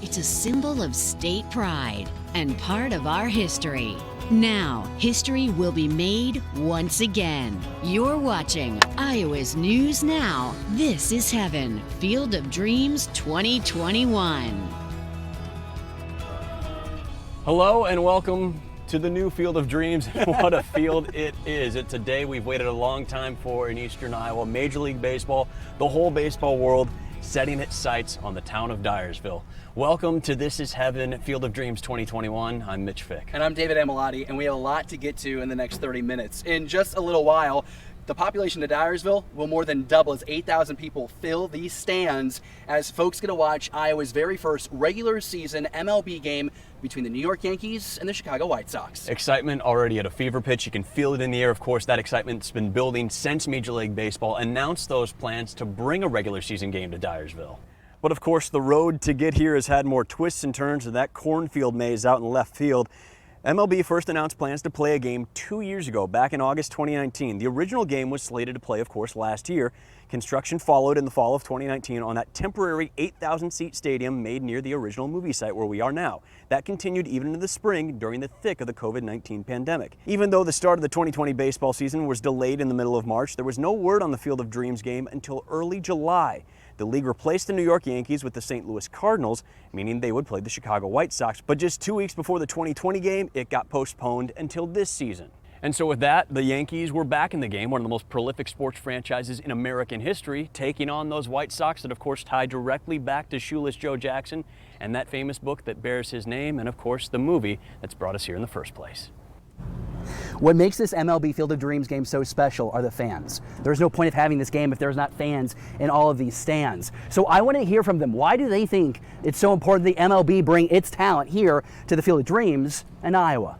It's a symbol of state pride and part of our history. Now, history will be made once again. You're watching Iowa's News Now. This is Heaven, Field of Dreams 2021. Hello and welcome to the new Field of Dreams. What a field it is. It's a day we've waited a long time for in Eastern Iowa. Major League Baseball, the whole baseball world, setting its sights on the town of Dyersville. Welcome to This is Heaven, Field of Dreams 2021. I'm Mitch Fick. And I'm David Amelotti, and we have a lot to get to in the next 30 minutes. In just a little while, the population of Dyersville will more than double as 8,000 people fill these stands as folks get to watch Iowa's very first regular season MLB game between the New York Yankees and the Chicago White Sox. Excitement already at a fever pitch. You can feel it in the air. Of course, that excitement's been building since Major League Baseball announced those plans to bring a regular season game to Dyersville. But of course, the road to get here has had more twists and turns than that cornfield maze out in left field. MLB first announced plans to play a game 2 years ago, back in August 2019. The original game was slated to play, of course, last year. Construction followed in the fall of 2019 on that temporary 8,000-seat stadium made near the original movie site where we are now. That continued even into the spring during the thick of the COVID-19 pandemic. Even though the start of the 2020 baseball season was delayed in the middle of March, there was no word on the Field of Dreams game until early July. The league replaced the New York Yankees with the St. Louis Cardinals, meaning they would play the Chicago White Sox. But just 2 weeks before the 2020 game, it got postponed until this season. And so with that, the Yankees were back in the game, one of the most prolific sports franchises in American history, taking on those White Sox that, of course, tie directly back to Shoeless Joe Jackson and that famous book that bears his name, and, of course, the movie that's brought us here in the first place. What makes this MLB Field of Dreams game so special are the fans. There's no point of having this game if there's not fans in all of these stands. So I want to hear from them. Why do they think it's so important the MLB bring its talent here to the Field of Dreams in Iowa?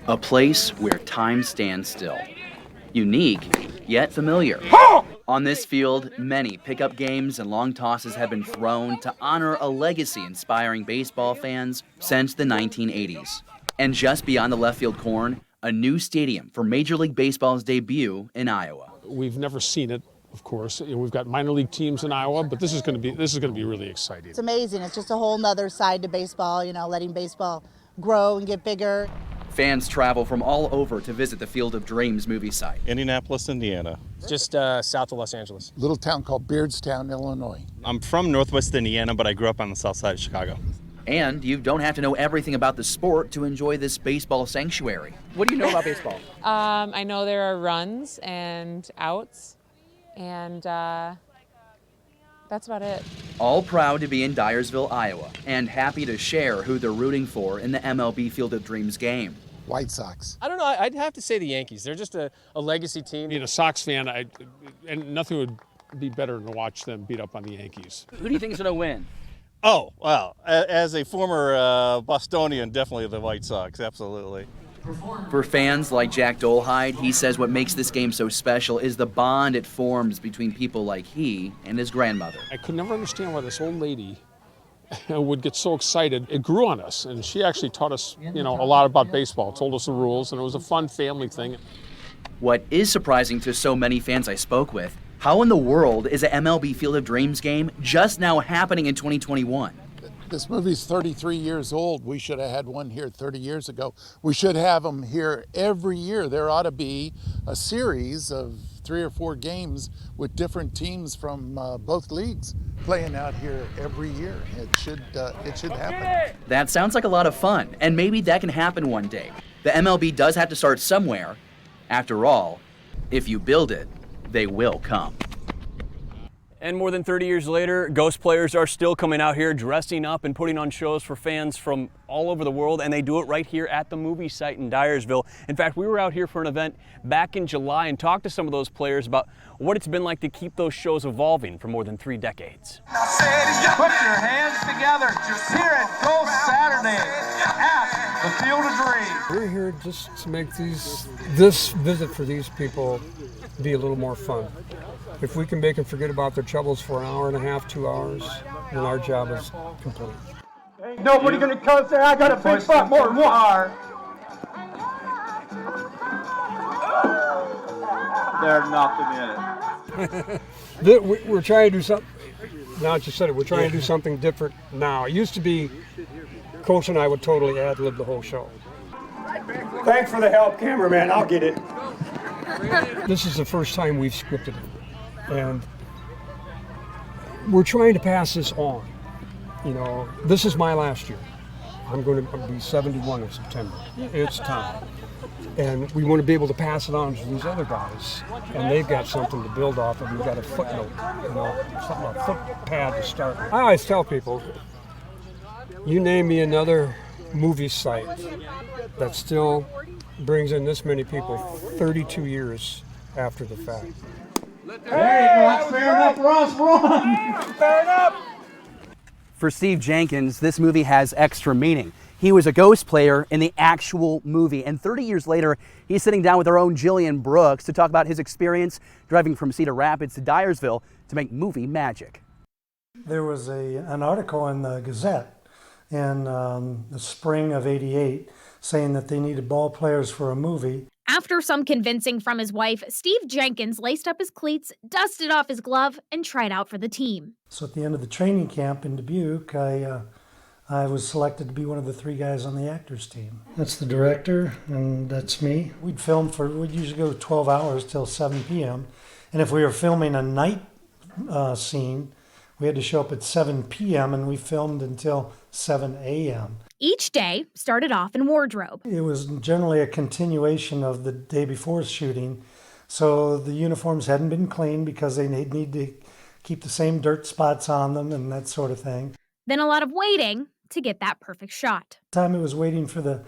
A place where time stands still. Unique, yet familiar. On this field, many pickup games and long tosses have been thrown to honor a legacy inspiring baseball fans since the 1980s. And just beyond the left field corn, a new stadium for Major League Baseball's debut in Iowa. We've never seen it, of course. We've got minor league teams in Iowa, but this is going to be really exciting. It's amazing. It's just a whole nother side to baseball, letting baseball grow and get bigger. Fans travel from all over to visit the Field of Dreams movie site. Indianapolis, Indiana. Just south of Los Angeles. Little town called Beardstown, Illinois. I'm from Northwest Indiana, but I grew up on the south side of Chicago. And you don't have to know everything about the sport to enjoy this baseball sanctuary. What do you know about baseball? I know there are runs and outs, and that's about it. All proud to be in Dyersville, Iowa, and happy to share who they're rooting for in the MLB Field of Dreams game. White Sox. I don't know. I'd have to say the Yankees. They're just a legacy team. Being a Sox fan, and nothing would be better than to watch them beat up on the Yankees. Who do you think is going to win? Oh, well, as a former Bostonian, definitely the White Sox, absolutely. For fans like Jack Dolhide, he says what makes this game so special is the bond it forms between people like he and his grandmother. I could never understand why this old lady would get so excited. It grew on us, and she actually taught us, a lot about baseball, told us the rules, and it was a fun family thing. What is surprising to so many fans I spoke with, how in the world is an MLB Field of Dreams game just now happening in 2021? This movie's 33 years old. We should have had one here 30 years ago. We should have them here every year. There ought to be a series of 3 or 4 games with different teams from both leagues playing out here every year. It should happen. That sounds like a lot of fun, and maybe that can happen one day. The MLB does have to start somewhere. After all, if you build it, they will come. And more than 30 years later, Ghost players are still coming out here dressing up and putting on shows for fans from all over the world, and they do it right here at the movie site in Dyersville. In fact, we were out here for an event back in July and talked to some of those players about what it's been like to keep those shows evolving for more than 3 decades. Now say it again. Put your hands together here at Ghost Saturday at the Field of Dreams. We're here just to make this visit for these people be a little more fun. If we can make them forget about their troubles for an hour and a half, 2 hours, then our job is complete. Ain't nobody gonna come say I got a big butt more than one. There's nothing in it. We're trying to do something Now that you said it, we're trying to do something different now. It used to be Coach and I would totally ad-lib the whole show. Thanks for the help, cameraman. I'll get it. This is the first time we've scripted it, and we're trying to pass this on. You know, this is my last year. I'm going to be 71 in September. It's time. And we want to be able to pass it on to these other guys, and they've got something to build off of. We've got a footnote, you know, something, a footpad to start with. I always tell people, you name me another movie site that still brings in this many people 32 years after the fact. There you go. Fair enough, Ross. Run. Fair enough. For Steve Jenkins, this movie has extra meaning. He was a ghost player in the actual movie, and 30 years later, he's sitting down with our own Jillian Brooks to talk about his experience driving from Cedar Rapids to Dyersville to make movie magic. There was an article in the Gazette in the spring of '88 saying that they needed ball players for a movie. After some convincing from his wife, Steve Jenkins laced up his cleats, dusted off his glove, and tried out for the team. So at the end of the training camp in Dubuque, I was selected to be one of the 3 guys on the actors team. That's the director, and that's me. We'd usually go 12 hours till 7 p.m. And if we were filming a night scene, we had to show up at 7 p.m. and we filmed until 7 a.m. Each day started off in wardrobe. It was generally a continuation of the day before shooting. So the uniforms hadn't been cleaned because they need to keep the same dirt spots on them and that sort of thing. Then a lot of waiting to get that perfect shot. Time it was waiting for the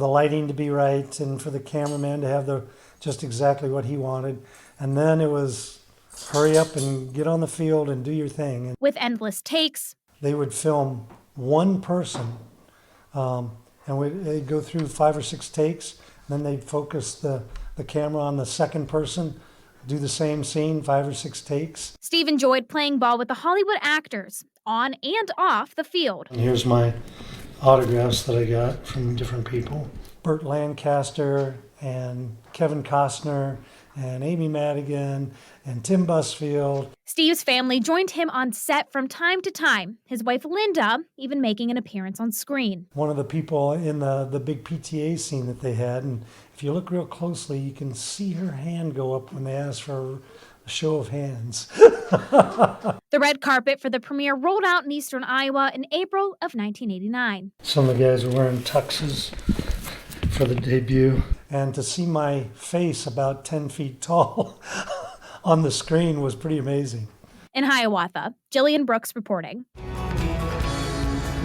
lighting to be right and for the cameraman to have just exactly what he wanted. And then it was hurry up and get on the field and do your thing. With endless takes. They would film one person and they'd go through 5 or 6 takes. And then they'd focus the camera on the second person, do the same scene, 5 or 6 takes. Steve enjoyed playing ball with the Hollywood actors on and off the field. And here's my autographs that I got from different people. Burt Lancaster and Kevin Costner and Amy Madigan and Tim Busfield. Steve's family joined him on set from time to time, his wife Linda even making an appearance on screen. One of the people in the big PTA scene that they had, and if you look real closely, you can see her hand go up when they asked for a show of hands. The red carpet for the premiere rolled out in eastern Iowa in April of 1989. Some of the guys were wearing tuxes for the debut. And to see my face about 10 feet tall on the screen was pretty amazing. In Hiawatha, Jillian Brooks reporting.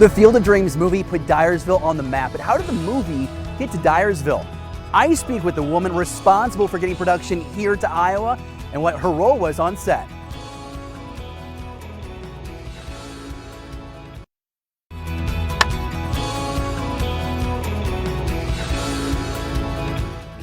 The Field of Dreams movie put Dyersville on the map, but how did the movie get to Dyersville? I speak with the woman responsible for getting production here to Iowa and what her role was on set.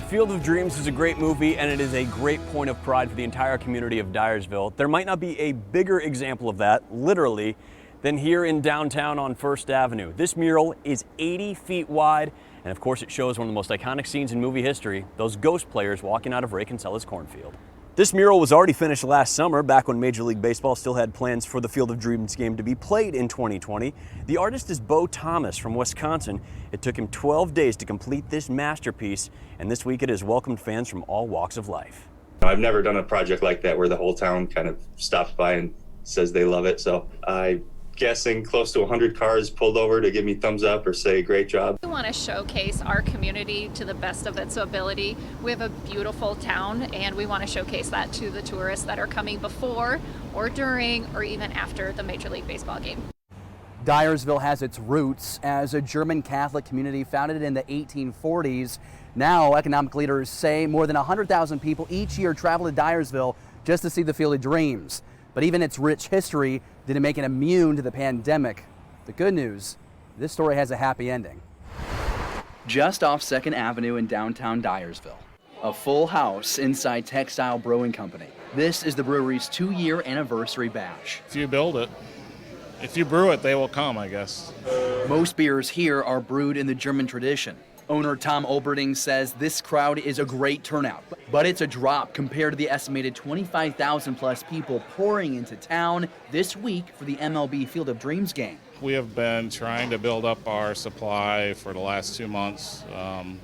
Field of Dreams is a great movie, and it is a great point of pride for the entire community of Dyersville. There might not be a bigger example of that, literally, than here in downtown on First Avenue. This mural is 80 feet wide, and of course it shows one of the most iconic scenes in movie history, those ghost players walking out of Ray Kinsella's cornfield. This mural was already finished last summer, back when Major League Baseball still had plans for the Field of Dreams game to be played in 2020. The artist is Bo Thomas from Wisconsin. It took him 12 days to complete this masterpiece, and this week it has welcomed fans from all walks of life. I've never done a project like that where the whole town kind of stops by and says they love it, so I'm guessing close to 100 cars pulled over to give me thumbs up or say great job. We want to showcase our community to the best of its ability. We have a beautiful town, and we want to showcase that to the tourists that are coming before or during or even after the Major League Baseball game. Dyersville has its roots as a German Catholic community founded in the 1840s. Now, economic leaders say more than 100,000 people each year travel to Dyersville just to see the Field of Dreams. But even its rich history didn't make it immune to the pandemic. The good news, this story has a happy ending. Just off 2nd Avenue in downtown Dyersville, a full house inside Textile Brewing Company. This is the brewery's 2-year anniversary bash. If you build it, if you brew it, they will come, I guess. Most beers here are brewed in the German tradition. Owner Tom Olberding says this crowd is a great turnout, but it's a drop compared to the estimated 25,000 plus people pouring into town this week for the MLB Field of Dreams game. We have been trying to build up our supply for the last 2 months,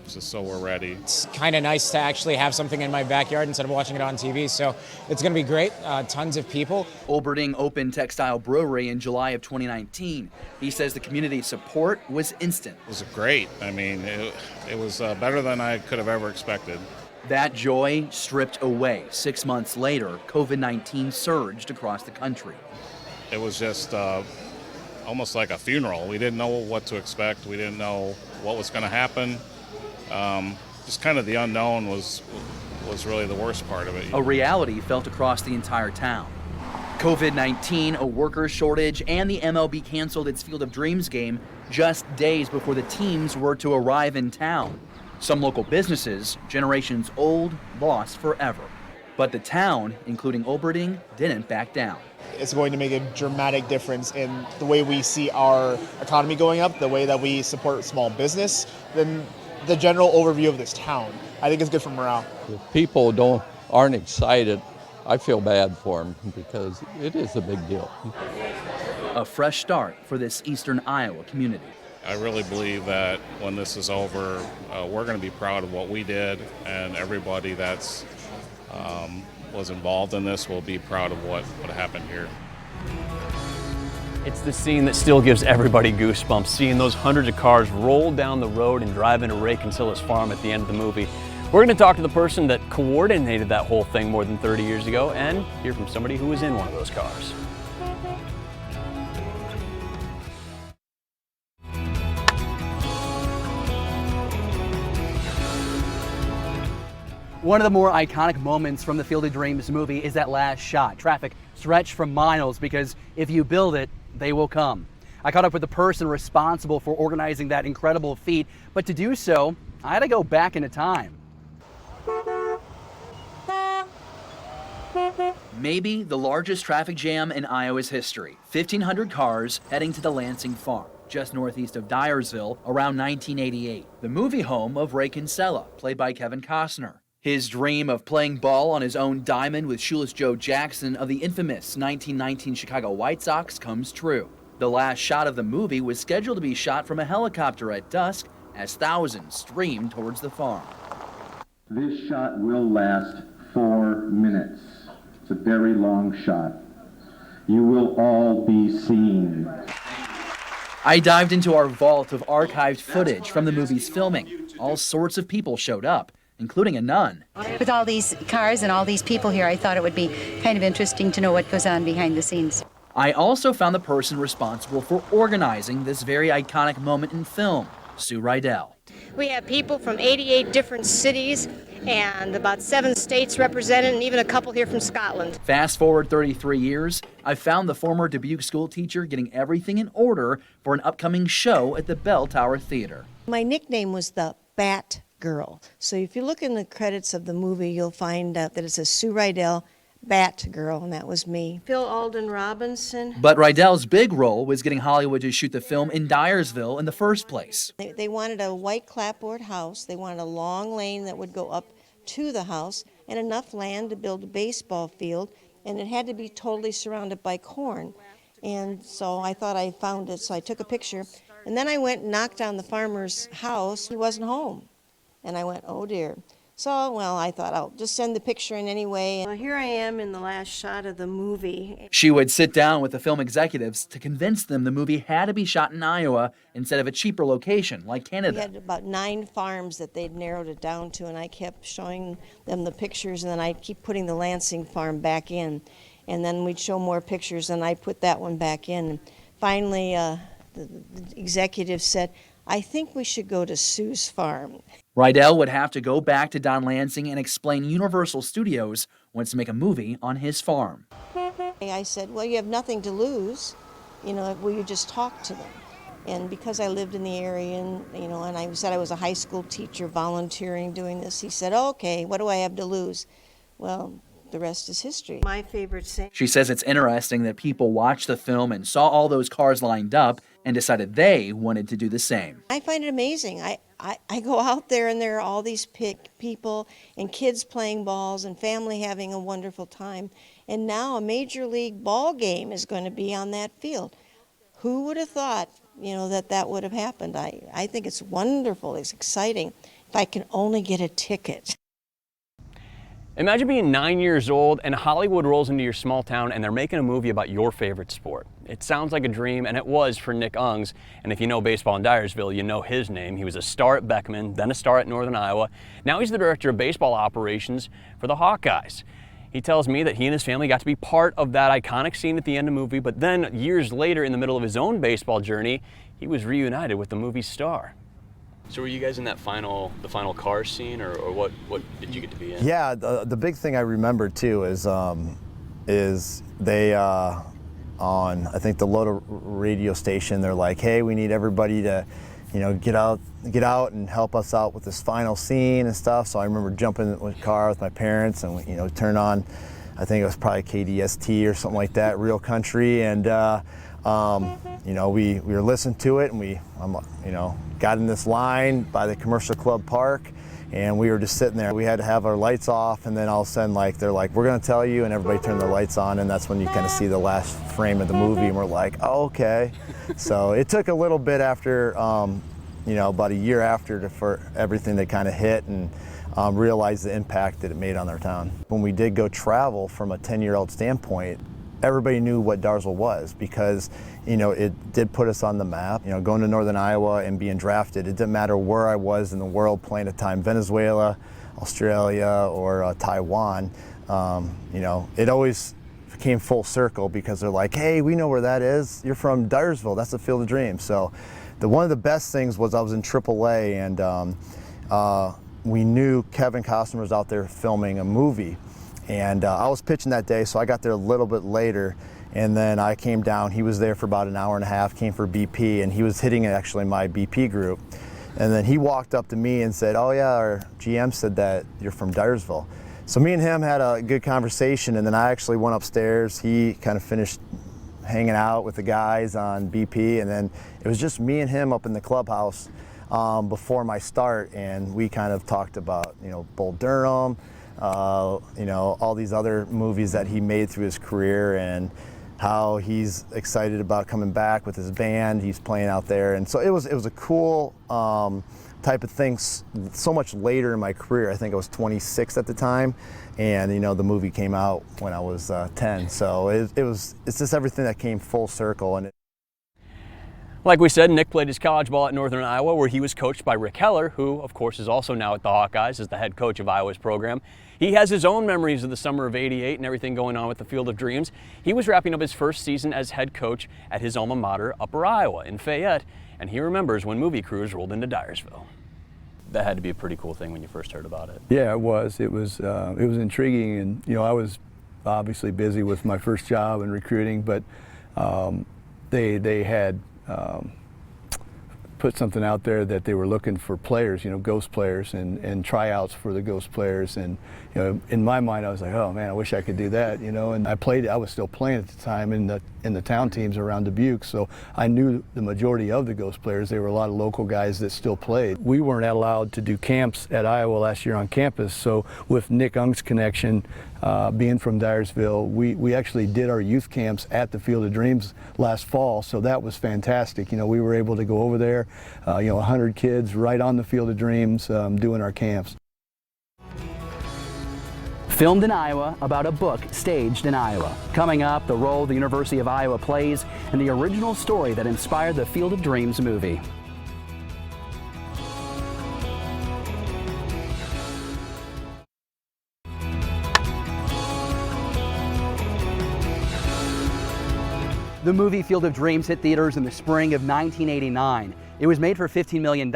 just so we're ready. It's kind of nice to actually have something in my backyard instead of watching it on TV, so it's going to be great. Tons of people. Olberding opened Textile Brewery in July of 2019. He says the community support was instant. It was great. I mean, it was better than I could have ever expected. That joy stripped away 6 months later. COVID-19 surged across the country. It was just almost like a funeral. We didn't know what to expect. We didn't know what was going to happen. Just kind of the unknown was really the worst part of it. A reality felt across the entire town. COVID-19, a worker shortage, and the MLB canceled its Field of Dreams game just days before the teams were to arrive in town. Some local businesses, generations old, lost forever. But the town, including Olberding, didn't back down. It's going to make a dramatic difference in the way we see our economy going up, the way that we support small business, then the general overview of this town. I think it's good for morale. If people aren't excited, I feel bad for them because it is a big deal. A fresh start for this eastern Iowa community. I really believe that when this is over, we're going to be proud of what we did, and everybody that's was involved in this will be proud of what happened here. It's the scene that still gives everybody goosebumps, seeing those hundreds of cars roll down the road and drive into Ray Kinsilla's farm at the end of the movie. We're going to talk to the person that coordinated that whole thing more than 30 years ago and hear from somebody who was in one of those cars. One of the more iconic moments from the Field of Dreams movie is that last shot. Traffic stretched for miles because if you build it, they will come. I caught up with the person responsible for organizing that incredible feat, but to do so, I had to go back into time. Maybe the largest traffic jam in Iowa's history. 1,500 cars heading to the Lansing farm, just northeast of Dyersville, around 1988. The movie home of Ray Kinsella, played by Kevin Costner. His dream of playing ball on his own diamond with shoeless Joe Jackson of the infamous 1919 Chicago White Sox comes true. The last shot of the movie was scheduled to be shot from a helicopter at dusk as thousands streamed towards the farm. This shot will last 4 minutes. It's a very long shot. You will all be seen. I dived into our vault of archived footage from the movie's filming. All sorts of people showed up, including a nun. With all these cars and all these people here, I thought it would be kind of interesting to know what goes on behind the scenes. I also found the person responsible for organizing this very iconic moment in film, Sue Rydell. We have people from 88 different cities and about 7 states represented, and even a couple here from Scotland. Fast forward 33 years, I found the former Dubuque school teacher getting everything in order for an upcoming show at the Bell Tower Theater. My nickname was the Bat Girl. So if you look in the credits of the movie, you'll find out that it says Sue Rydell, Bat Girl, and that was me. Phil Alden Robinson. But Rydell's big role was getting Hollywood to shoot the film in Dyersville in the first place. They wanted a white clapboard house. They wanted a long lane that would go up to the house and enough land to build a baseball field, and it had to be totally surrounded by corn. And so I thought I found it, so I took a picture. And then I went and knocked on the farmer's house. He wasn't home. And I went, oh dear. So, well, I thought I'll just send the picture in anyway. Here I am in the last shot of the movie. She would sit down with the film executives to convince them the movie had to be shot in Iowa instead of a cheaper location like Canada. We had about 9 farms that they'd narrowed it down to, and I kept showing them the pictures, and then I'd keep putting the Lansing farm back in. And then we'd show more pictures, and I'd put that one back in. And finally, the executive said, I think we should go to Sue's farm. Rydell would have to go back to Don Lansing and explain Universal Studios wants to make a movie on his farm. I said, well, you have nothing to lose. Will you just talk to them? And because I lived in the area and I said I was a high school teacher volunteering doing this, he said, okay, what do I have to lose? Well, the rest is history. My favorite saying. She says it's interesting that people watched the film and saw all those cars lined up and decided they wanted to do the same. I find it amazing. I go out there and there are all these people and kids playing balls and family having a wonderful time. And now a major league ball game is going to be on that field. Who would have thought, that would have happened? I think it's wonderful. It's exciting. If I can only get a ticket. Imagine being 9 years old and Hollywood rolls into your small town and they're making a movie about your favorite sport. It sounds like a dream, and it was for Nick Ungs. And if you know baseball in Dyersville, you know his name. He was a star at Beckman, then a star at Northern Iowa. Now he's the director of baseball operations for the Hawkeyes. He tells me that he and his family got to be part of that iconic scene at the end of the movie, but then years later, in the middle of his own baseball journey, he was reunited with the movie's star. So were you guys in that the final car scene, or what did you get to be in? Yeah, the big thing I remember too is they on, I think, the Loda radio station, they're like, hey, we need everybody to, get out and help us out with this final scene and stuff. So I remember jumping in the car with my parents and we, turn on, I think it was probably KDST or something like that, Real Country, and we were listening to it, and we got in this line by the Commercial Club Park, and we were just sitting there. We had to have our lights off, and then all of a sudden, they're like, we're going to tell you, and everybody turned their lights on, and that's when you kind of see the last frame of the movie, and we're like, oh, okay. So it took a little bit after, about a year after for everything to kind of hit and realize the impact that it made on our town. When we did go travel from a 10-year-old standpoint, everybody knew what Dyersville was because, it did put us on the map. Going to Northern Iowa and being drafted, it didn't matter where I was in the world playing at the time, Venezuela, Australia, or Taiwan. It always came full circle because they're like, hey, we know where that is. You're from Dyersville. That's the Field of Dreams. So one of the best things was I was in AAA, and we knew Kevin Costner was out there filming a movie. And I was pitching that day, so I got there a little bit later, and then I came down. He was there for about an hour and a half, came for BP, and he was hitting actually my BP group. And then he walked up to me and said, oh yeah, our GM said that you're from Dyersville. So me and him had a good conversation, and then I actually went upstairs. He kind of finished hanging out with the guys on BP, and then it was just me and him up in the clubhouse before my start, and we kind of talked about, Bull Durham, all these other movies that he made through his career and how he's excited about coming back with his band. He's playing out there, and so it was a cool type of thing. So much later in my career, I think I was 26 at the time, and the movie came out when I was 10. So it's just everything that came full circle. And like we said, Nick played his college ball at Northern Iowa, where he was coached by Rick Heller, who, of course, is also now at the Hawkeyes as the head coach of Iowa's program. He has his own memories of the summer of '88 and everything going on with the Field of Dreams. He was wrapping up his first season as head coach at his alma mater, Upper Iowa, in Fayette, and he remembers when movie crews rolled into Dyersville. That had to be a pretty cool thing when you first heard about it. Yeah, it was. It was intriguing, and I was obviously busy with my first job and recruiting, but they had put something out there that they were looking for players, ghost players, and tryouts for the ghost players. And in my mind, I was like, oh man, I wish I could do that, And I was still playing at the time in the town teams around Dubuque, so I knew the majority of the ghost players. There were a lot of local guys that still played. We weren't allowed to do camps at Iowa last year on campus, so with Nick Ung's connection, being from Dyersville, we actually did our youth camps at the Field of Dreams last fall, so that was fantastic. We were able to go over there, 100 kids right on the Field of Dreams doing our camps. Filmed in Iowa about a book staged in Iowa. Coming up, the role the University of Iowa plays in the original story that inspired the Field of Dreams movie. The movie Field of Dreams hit theaters in the spring of 1989. It was made for $15 million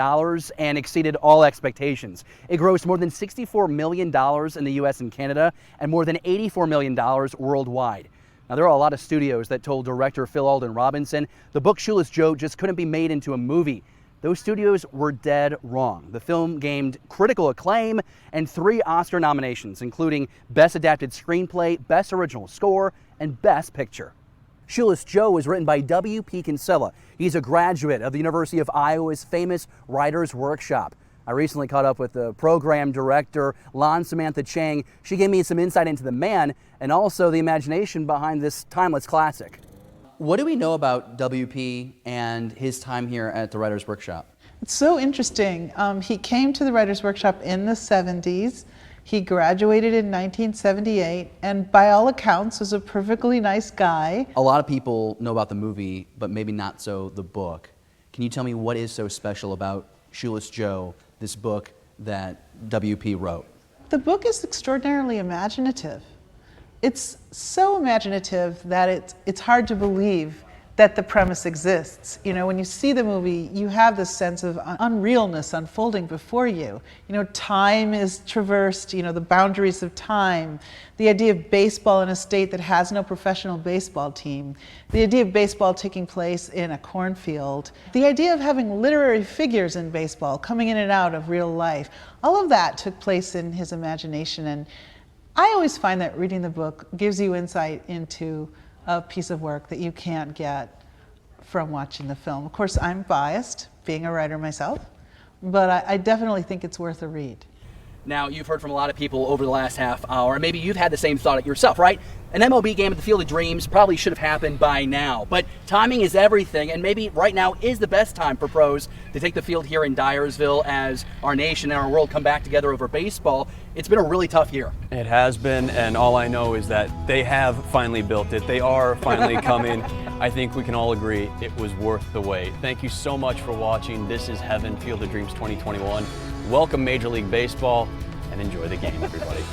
and exceeded all expectations. It grossed more than $64 million in the US and Canada and more than $84 million worldwide. Now, there are a lot of studios that told director Phil Alden Robinson the book Shoeless Joe just couldn't be made into a movie. Those studios were dead wrong. The film gained critical acclaim and 3 Oscar nominations, including Best Adapted Screenplay, Best Original Score, and Best Picture. Shoeless Joe was written by W.P. Kinsella. He's a graduate of the University of Iowa's famous Writers' Workshop. I recently caught up with the program director, Lon Samantha Chang. She gave me some insight into the man and also the imagination behind this timeless classic. What do we know about W.P. and his time here at the Writers' Workshop? It's so interesting. He came to the Writers' Workshop in the 70s. He graduated in 1978, and by all accounts was a perfectly nice guy. A lot of people know about the movie, but maybe not so the book. Can you tell me what is so special about Shoeless Joe, this book that W.P. wrote? The book is extraordinarily imaginative. It's so imaginative that it's hard to believe that the premise exists. You know, when you see the movie, you have this sense of unrealness unfolding before you. You know, time is traversed, you know, the boundaries of time, the idea of baseball in a state that has no professional baseball team, the idea of baseball taking place in a cornfield, the idea of having literary figures in baseball coming in and out of real life. All of that took place in his imagination, and I always find that reading the book gives you insight into a piece of work that you can't get from watching the film. Of course, I'm biased, being a writer myself, but I definitely think it's worth a read. Now, you've heard from a lot of people over the last half hour, and maybe you've had the same thought yourself, right? An MLB game at the Field of Dreams probably should have happened by now, but timing is everything, and maybe right now is the best time for pros to take the field here in Dyersville as our nation and our world come back together over baseball. It's been a really tough year. It has been, and all I know is that they have finally built it. They are finally coming. I think we can all agree it was worth the wait. Thank you so much for watching. This is Heaven Field of Dreams 2021. Welcome Major League Baseball, and enjoy the game, everybody.